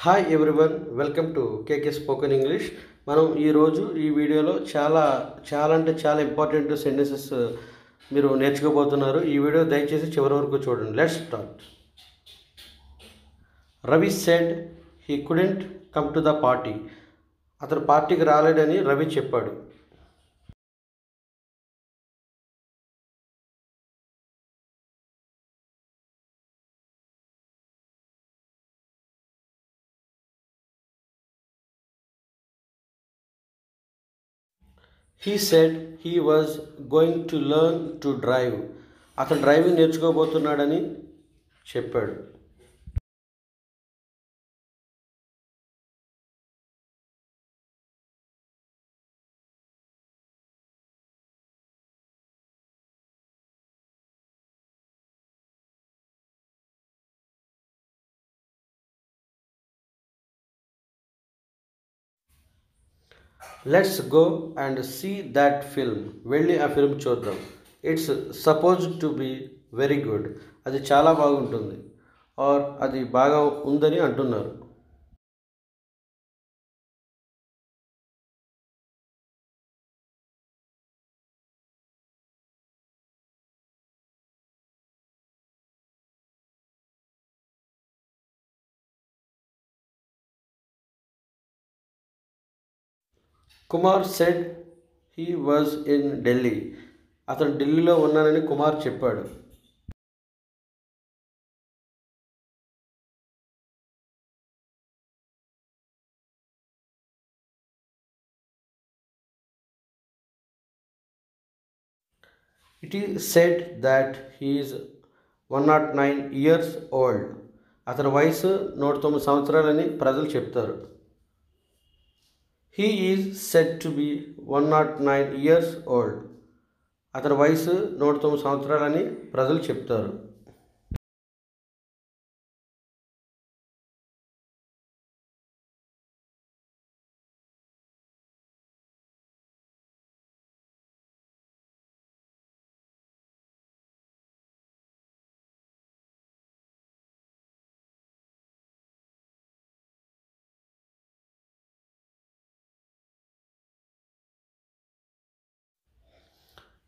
Hi everyone, welcome to KK spoken English. మనం ఈరోజు ఈ వీడియోలో చాలా ఇంపార్టెంట్ సెంటెన్సెస్ మీరు నేర్చుకోబోతున్నారు. ఈ వీడియో దయచేసి చివరి వరకు చూడండి. Let's start. Ravi said he couldn't come to the party. అతను పార్టీకి రాలేడని రవి చెప్పాడు. He said he was going to learn to drive. అతను డ్రైవింగ్ నేర్చుకోబోతున్నాడని చెప్పాడు. Let's go and see that film. వెళ్ళి ఆ ఫిల్మ్ చూద్దాం. It's supposed to be very good. అది చాలా బాగుంటుంది. ఆర్ అది బాగా ఉందని అంటున్నారు. Kumar said he was in Delhi. అతను ఢిల్లీలో ఉన్నానని కుమార్ చెప్పాడు. It is said that he is 109 years old. అతని వయసు 109 సంవత్సరాలని ప్రజలు చెప్తారు. He is said to be 109 years old. అతని వయసు 109 సంవత్సరాలని ప్రజలు చెప్తారు.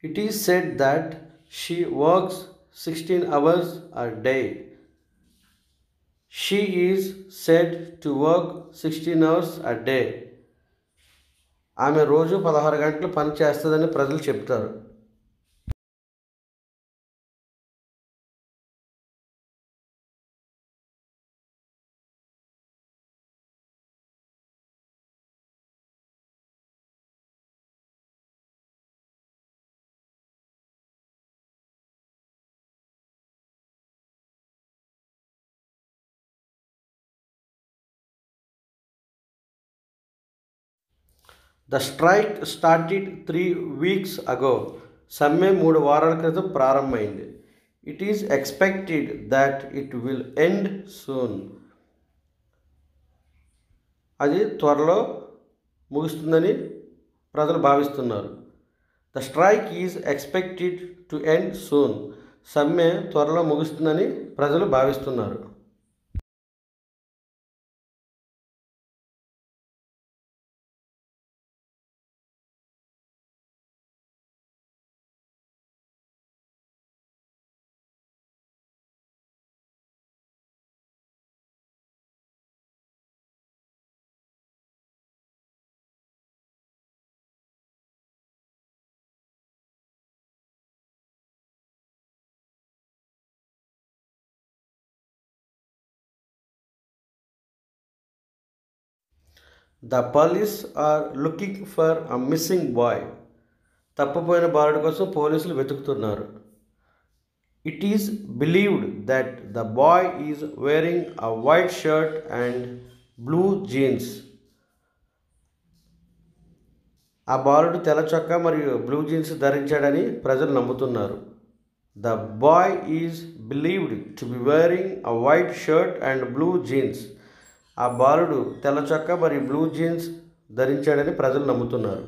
It is said that she works 16 hours a day. She is said to work 16 hours a day. ఆమె రోజు 16 గంటలు పని చేస్తుందని ప్రజలు చెప్తారు. The strike started 3 weeks ago. సమ్మె 3 వారాల క్రితం ప్రారంభమైంది. It is expected that it will end soon. అది త్వరలో ముగుస్తుందని ప్రజలు భావిస్తున్నారు. The strike is expected to end soon. సమ్మె త్వరలో ముగుస్తుందని ప్రజలు భావిస్తున్నారు. The police are looking for a missing boy. తప్పిపోయిన బాలుడి కోసం పోలీసులు వెతుకుతున్నారు. It is believed that the boy is wearing a white shirt and blue jeans. ఆ బాలుడు తెల్ల చొక్కా మరియు బ్లూ జీన్స్ ధరించాడని ప్రజలు నమ్ముతున్నారు. The boy is believed to be wearing a white shirt and blue jeans. ఆ బాలుడు తెల్ల చొక్కా మరియు బ్లూ జీన్స్ ధరించాడని ప్రజలు నమ్ముతున్నారు.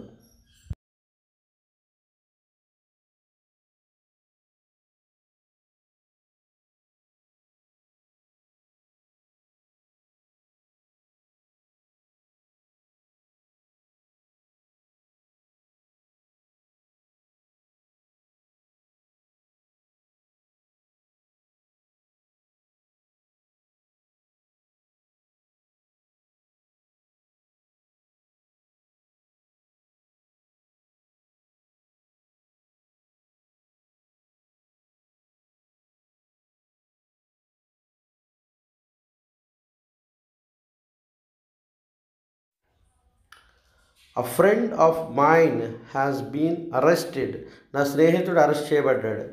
A friend of mine has been arrested. నా స్నేహితుడు అరెస్ట్ చేయబడ్డాడు.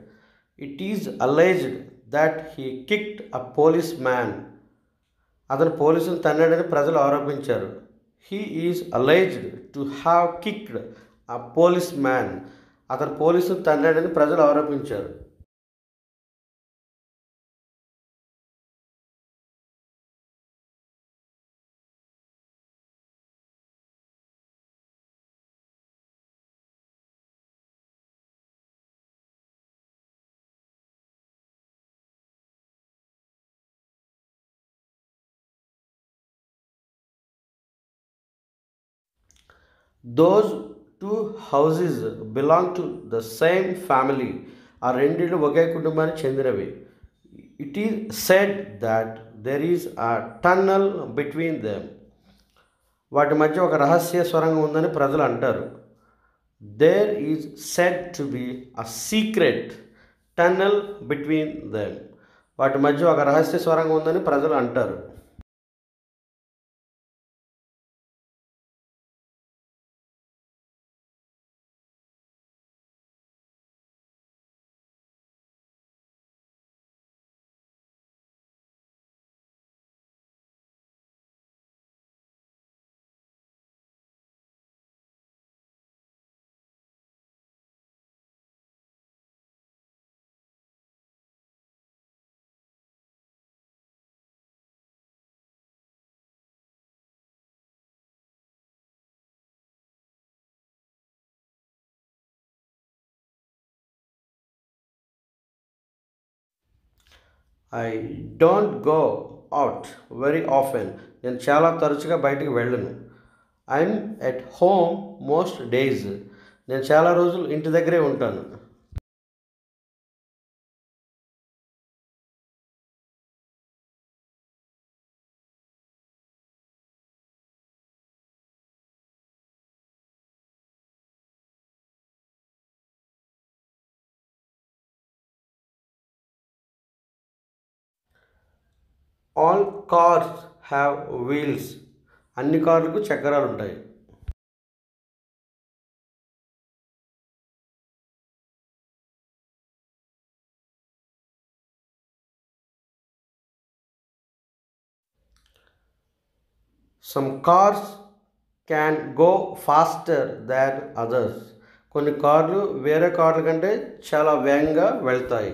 It is alleged that he kicked a policeman. అతను పోలీసును తన్నాడని ప్రజలు ఆరోపించారు. He is alleged to have kicked a policeman. అతను పోలీసును తన్నాడని ప్రజలు ఆరోపించారు. Those two houses belong to the same family. ఆ రెండిళ్ళు ఒకే కుటుంబానికి చెందినవి. It is said that there is a tunnel between them. వాటి మధ్య ఒక రహస్య సొరంగం ఉందని ప్రజలు అంటారు. There is said to be a secret tunnel between them. వాటి మధ్య ఒక రహస్య సొరంగం ఉందని ప్రజలు అంటారు. I don't go out very often. నేను చాలా తరచుగా బయటికి వెళ్ళను. I'm at home most days. నేను చాలా రోజులు ఇంటి దగ్గరే ఉంటాను. All cars have wheels. అన్ని కార్లకు చక్రాలు ఉంటాయి. Some cars can go faster than others. కొన్ని కార్లు వేరే కార్ల కంటే చాలా వేగంగా వెళ్తాయి.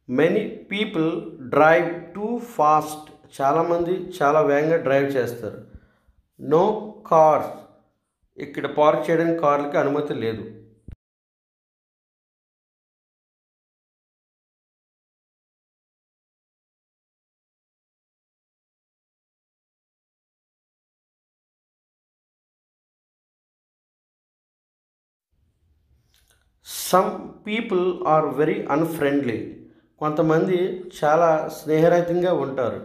Many people drive too fast. చాలామంది చాలా వేగంగా డ్రైవ్ చేస్తారు. No cars. ఇక్కడ పార్క్ చేయడానికి కార్లకి అనుమతి లేదు. Some people are very unfriendly. కొంతమంది చాలా స్నేహరహితంగా ఉంటారు.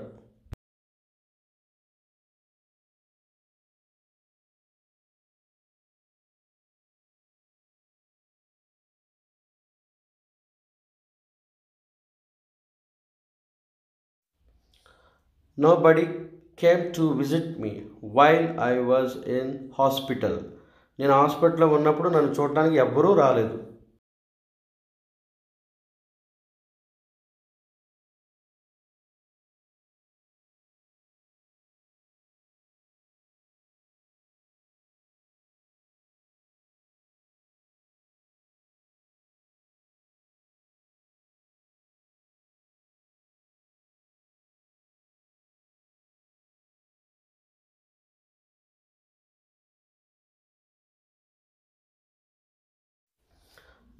Nobody came to visit me while I was in hospital. నేను హాస్పిటల్లో ఉన్నప్పుడు నన్ను చూడడానికి ఎవ్వరూ రాలేదు.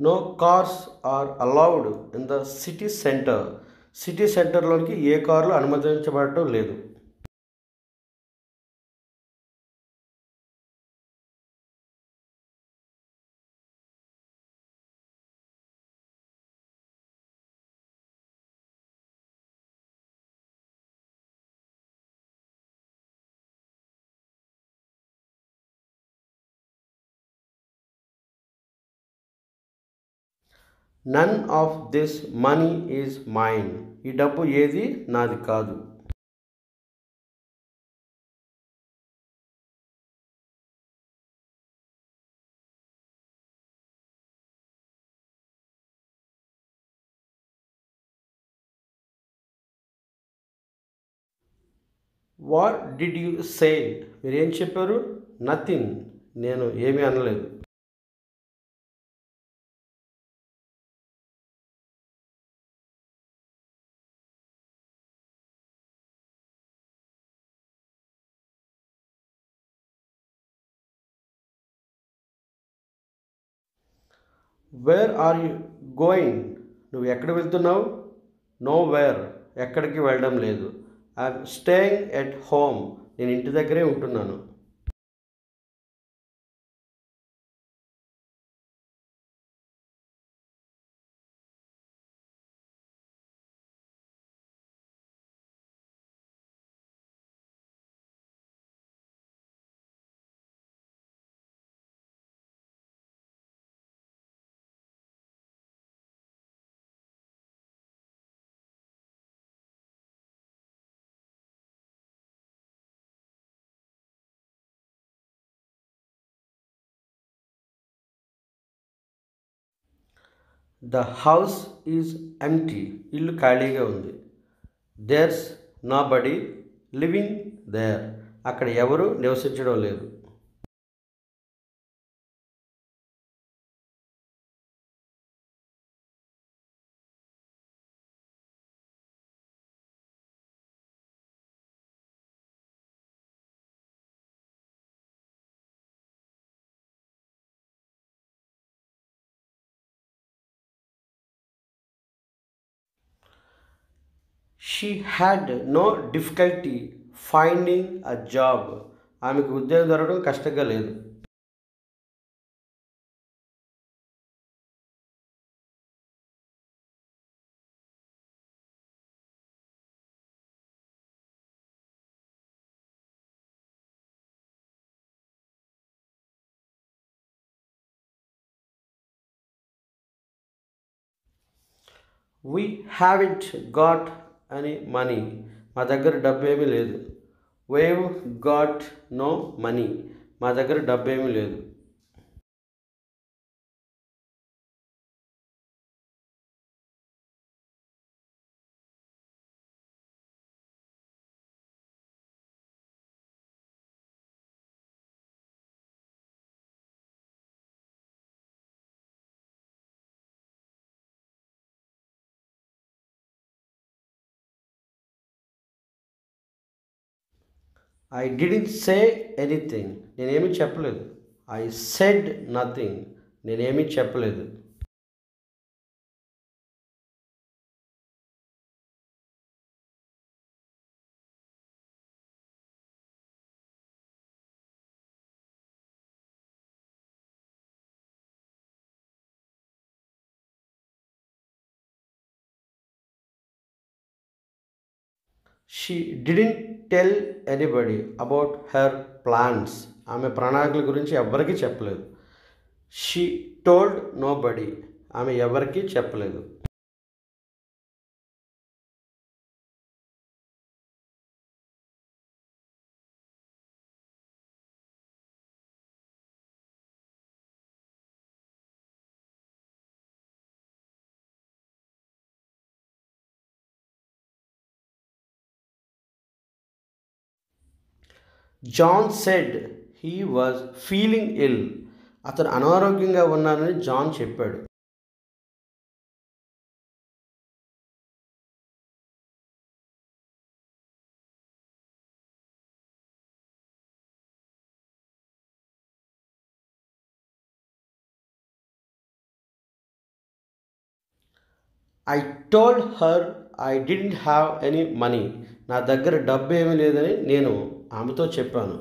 No cars are allowed in the city centre. City సెంటర్లోనికి ఏ కార్లు అనుమతించబడటం లేదు. None of this money is mine. ఈ డబ్బు ఏది నాది కాదు. What did you say? మీరేం చెప్పారు? నథింగ్. నేను ఏమీ అనలేదు. Where are you going? నువ్వు ఎక్కడ వెళ్తున్నావు? Nowhere. ఎక్కడికి వెళ్ళడం లేదు. I'm staying at home. నేను ఇంటి దగ్గరే ఉంటున్నాను. The house is empty. ఇల్లు ఖాళీగా ఉంది. There's nobody living there. అక్కడ ఎవరు నివసించడం లేదు. She had no difficulty finding a job. ఆమెకు ఉద్యోగం దొరకడం కష్టంగా లేదు. We haven't got any money. మా దగ్గర డబ్బు ఏమీ లేదు. We've got no money. మా దగ్గర డబ్బు ఏమీ లేదు. I didn't say anything. నేనేమీ చెప్పలేదు. I said nothing. నేనేమీ చెప్పలేదు. She didn't tell anybody about her plans. ఆమె ప్రణాళికల గురించి ఎవ్వరికీ చెప్పలేదు. She told nobody. ఆమె ఎవరికీ చెప్పలేదు. John said he was feeling ill. అతను అనారోగ్యంగా ఉన్నానని జాన్ చెప్పాడు. I told her I didn't have any money. నా దగ్గర డబ్బు ఏమీ లేదని నేను ఆమెతో చెప్పాను.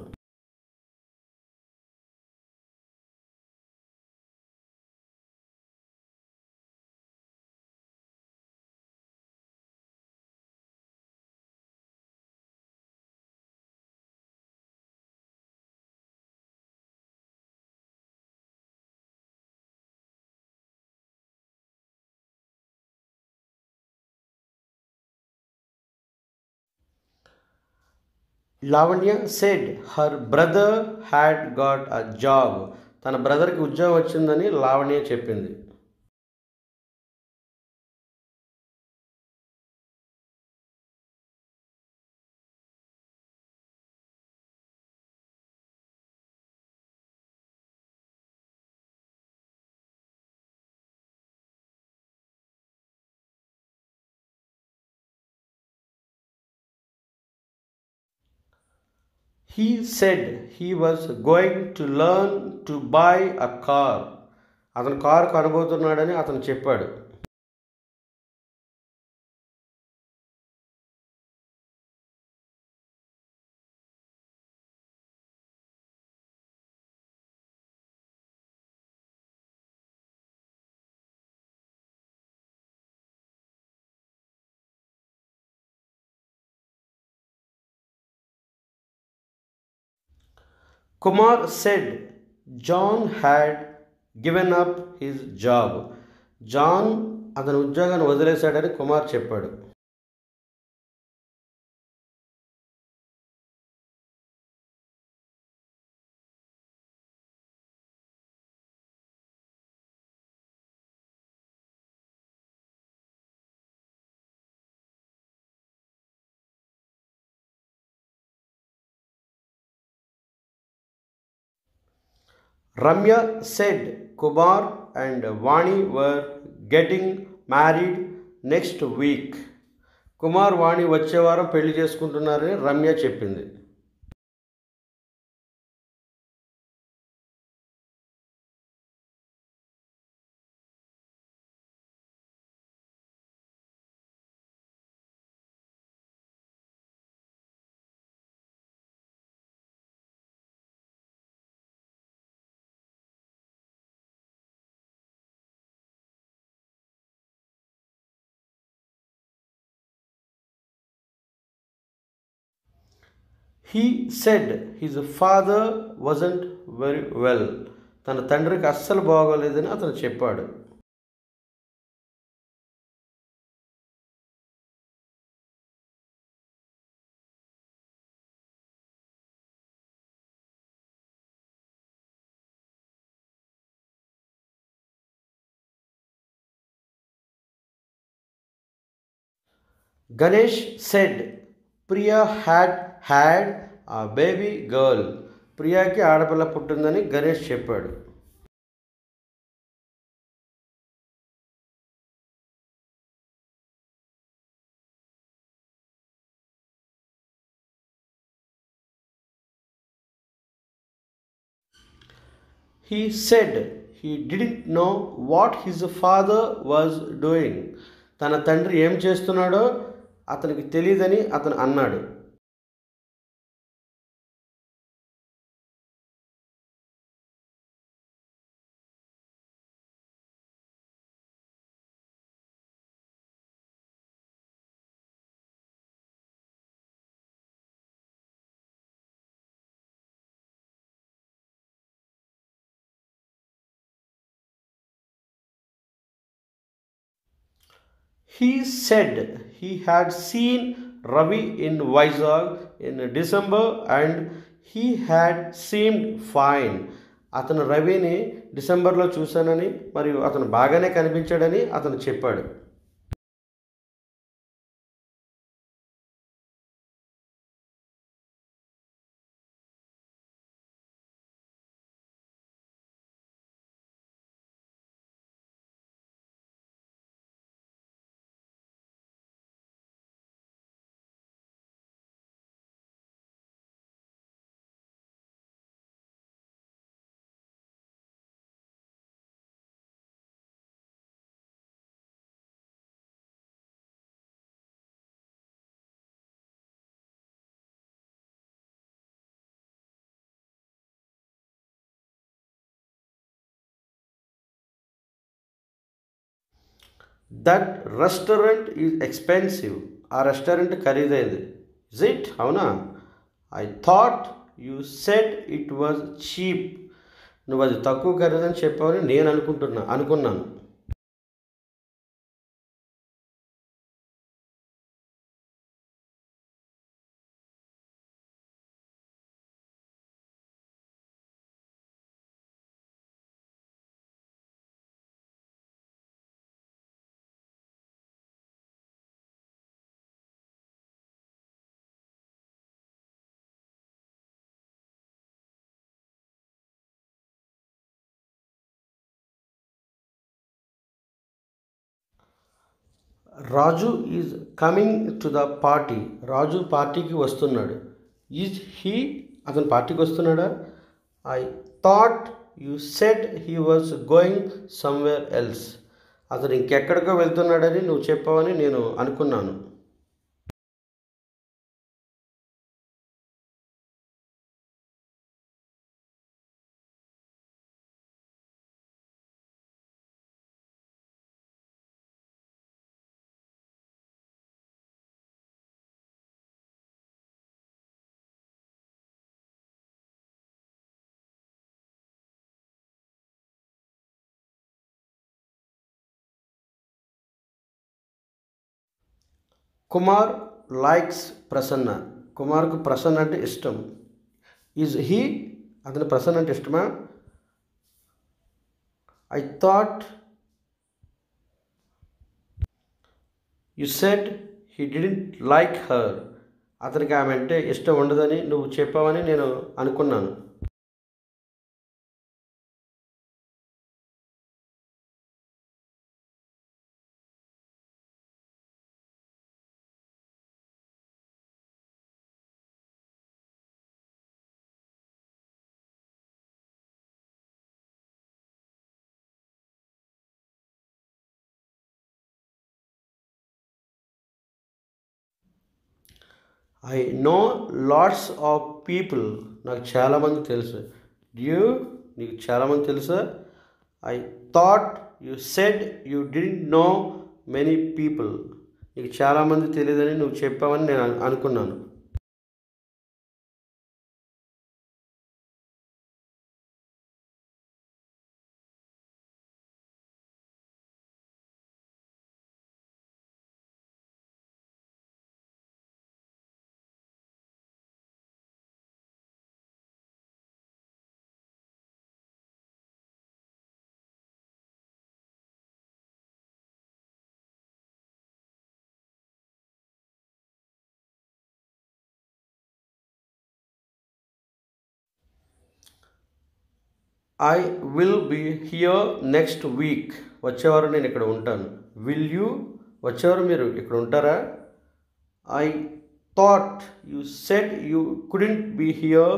Lavanya said her brother had got a job. తన బ్రదర్కి ఉద్యోగం వచ్చిందని లావణ్య చెప్పింది. He said he was going to learn to buy a car. అతను కారు కొనబోతున్నాడని అతను చెప్పాడు. Kumar said John had given up his job. John అతని ఉద్యోగాన్ని వదిలేశాడని కుమార్ చెప్పాడు. Ramya said Kumar and Vani were getting married next week. Kumar Vani వచ్చే వారం పెళ్లి చేసుకుంటున్నారని రమ్య చెప్పింది. He said his father wasn't very well. తన తండ్రికి అస్సలు బాగోలేదని అతను చెప్పాడు. Ganesh said Priya had a baby girl. ప్రియాకి ఆడపిల్ల పుట్టిందని గణేష్ చెప్పాడు. He said he didn't know what his father was doing. తన తండ్రి ఏం చేస్తున్నాడో అతనికి తెలియదని అతను అన్నాడు. He said he had seen Ravi in Vizag in December and he had seemed fine. అతను రవిని డిసెంబర్లో చూశానని మరియు అతను బాగానే కనిపించాడని అతను చెప్పాడు. That restaurant is expensive. ఆ రెస్టారెంట్ ఖరీదైంది. Is it? అవునా? I thought you said it was cheap. నువ్వు అది తక్కువ ఖరీదని చెప్పావని నేను అనుకున్నాను. Raju is coming to the party. Raju పార్టీకి వస్తున్నాడు. ఈజ్ హీ, అతను పార్టీకి వస్తున్నాడా? ఐ thought you said he was గోయింగ్ సమ్వేర్ ఎల్స్. అతను ఇంకెక్కడికో వెళ్తున్నాడని నువ్వు చెప్పావని నేను అనుకున్నాను. కుమార్ లైక్స్ ప్రసన్న. కుమార్కు ప్రసన్న అంటే ఇష్టం. ఈజ్ హీ, అతని ప్రసన్న అంటే ఇష్టమా? I thought you said he didn't like her. అతనికి ఆమె అంటే ఇష్టం ఉండదని నువ్వు చెప్పావని నేను అనుకున్నాను. I know lots of people. నాకు చాలామంది తెలుసు. డ్యూ, నీకు చాలామంది తెలుసా? I thought you said you didn't know many people. నీకు చాలామంది తెలియదని నువ్వు చెప్పావని నేను అనుకున్నాను. I will be here next week. వచ్చేవారం నేను ఇక్కడ ఉంటాను. విల్ యూ, వచ్చేవారం మీరు ఇక్కడ ఉంటారా? I thought you said you couldn't be here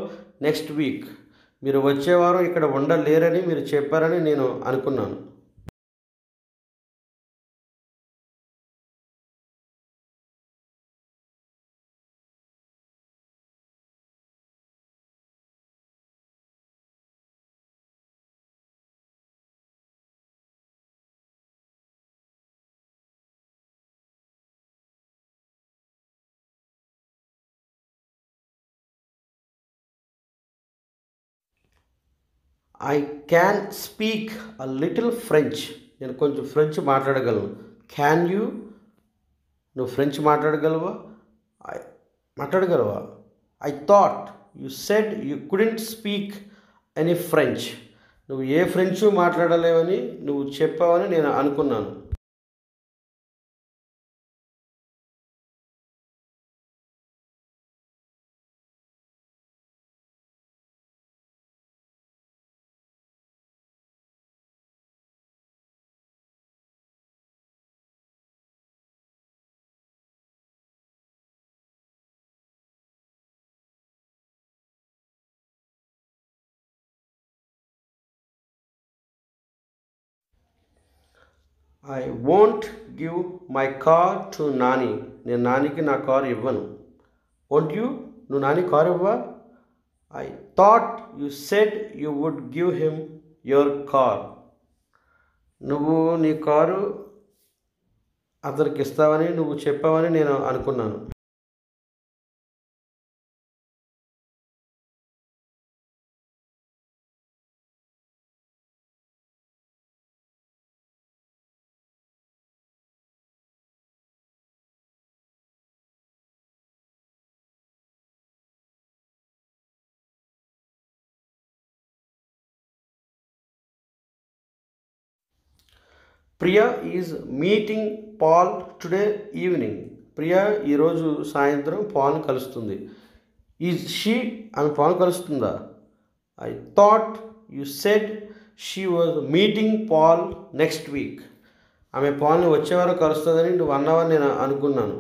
next week. మీరు వచ్చేవారం ఇక్కడ ఉండలేరని మీరు చెప్పారని నేను అనుకున్నాను. I can speak a little French. నేను కొంచెం ఫ్రెంచ్ మాట్లాడగలను. క్యాన్ యూ, నువ్వు ఫ్రెంచ్ మాట్లాడగలవా? ఐ మాట్లాడగలవా? I thought you said you couldn't speak any French. నువ్వు ఏ ఫ్రెంచు మాట్లాడలేవని నువ్వు చెప్పావని నేను అనుకున్నాను. I won't give my car to Nani. నేను నానికి నా కారు ఇవ్వను. వోంట్ యూ, నువ్వు నాని కారు ఇవ్వవా? I thought you said you would give him your car. నువ్వు నీ కారు అతనికి ఇస్తావని నువ్వు చెప్పావని నేను అనుకున్నాను. Priya is meeting Paul today evening. ప్రియా ఈరోజు సాయంత్రం పాల్ని కలుస్తుంది. ఈజ్ షీ, ఆమె పాల్ని కలుస్తుందా? I thought you said she was meeting Paul next week. ఆమె పాల్ని వచ్చేవారం కలుస్తుందని నువ్వు అన్నావని నేను అనుకున్నాను.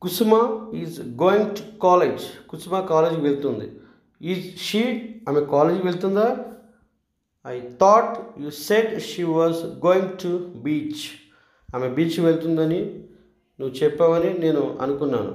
Kusuma is going to college. కుసుమ కాలేజీకి వెళ్తుంది. ఈజ్ షీ, ఆమె కాలేజీకి వెళ్తుందా? I thought you said she was going to beach. ఆమె బీచ్కి వెళ్తుందని నువ్వు చెప్పావని నేను అనుకున్నాను.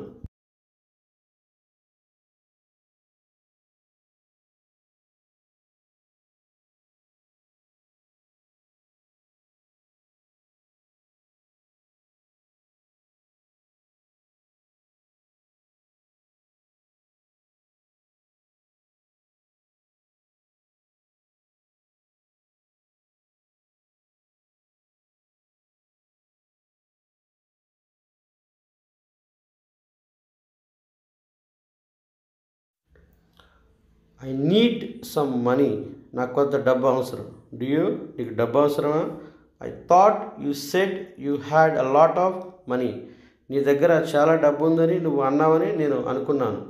I need some money. నాకు కొంత డబ్బు అవసరం. డూ యూ, నీకు డబ్బు అవసరమా? I thought you said you had a lot of money. నీ దగ్గర చాలా డబ్బు ఉందని నువ్వు అన్నావని నేను అనుకున్నాను.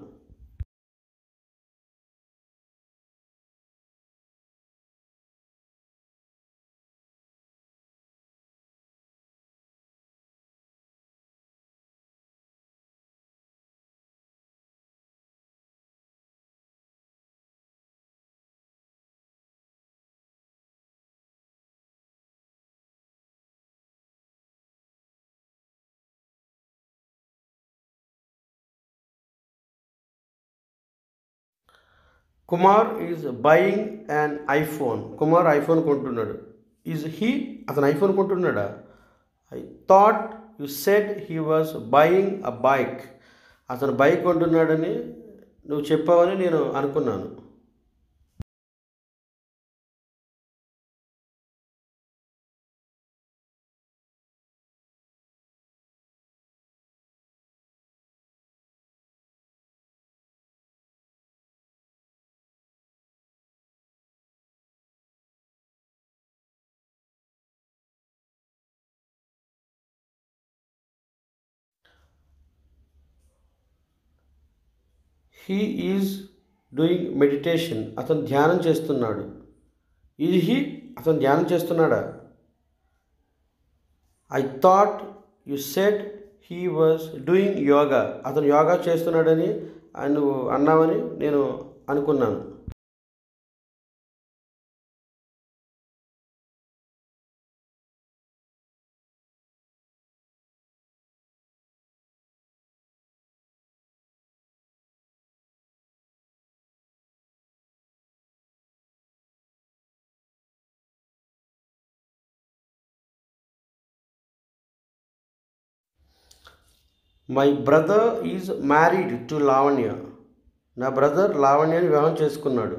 Kumar is buying and iPhone. Kumar iPhone కొంటున్నాడు. ఈజ్ హీ, అతను ఐఫోన్ కొంటున్నాడా? I thought you said he was buying a bike. అతను బైక్ కొంటున్నాడని నువ్వు చెప్పావని నేను అనుకున్నాను. He is doing meditation. అతను ధ్యానం చేస్తున్నాడు. ఈజ్ హీ, అతను ధ్యానం చేస్తున్నాడా? I thought you said he was doing yoga. అతను యోగా చేస్తున్నాడని నువ్వు అన్నావని నేను అనుకున్నాను. My brother is married to Lavanya. నా బ్రదర్ లావణ్యని వివాహం చేసుకున్నాడు.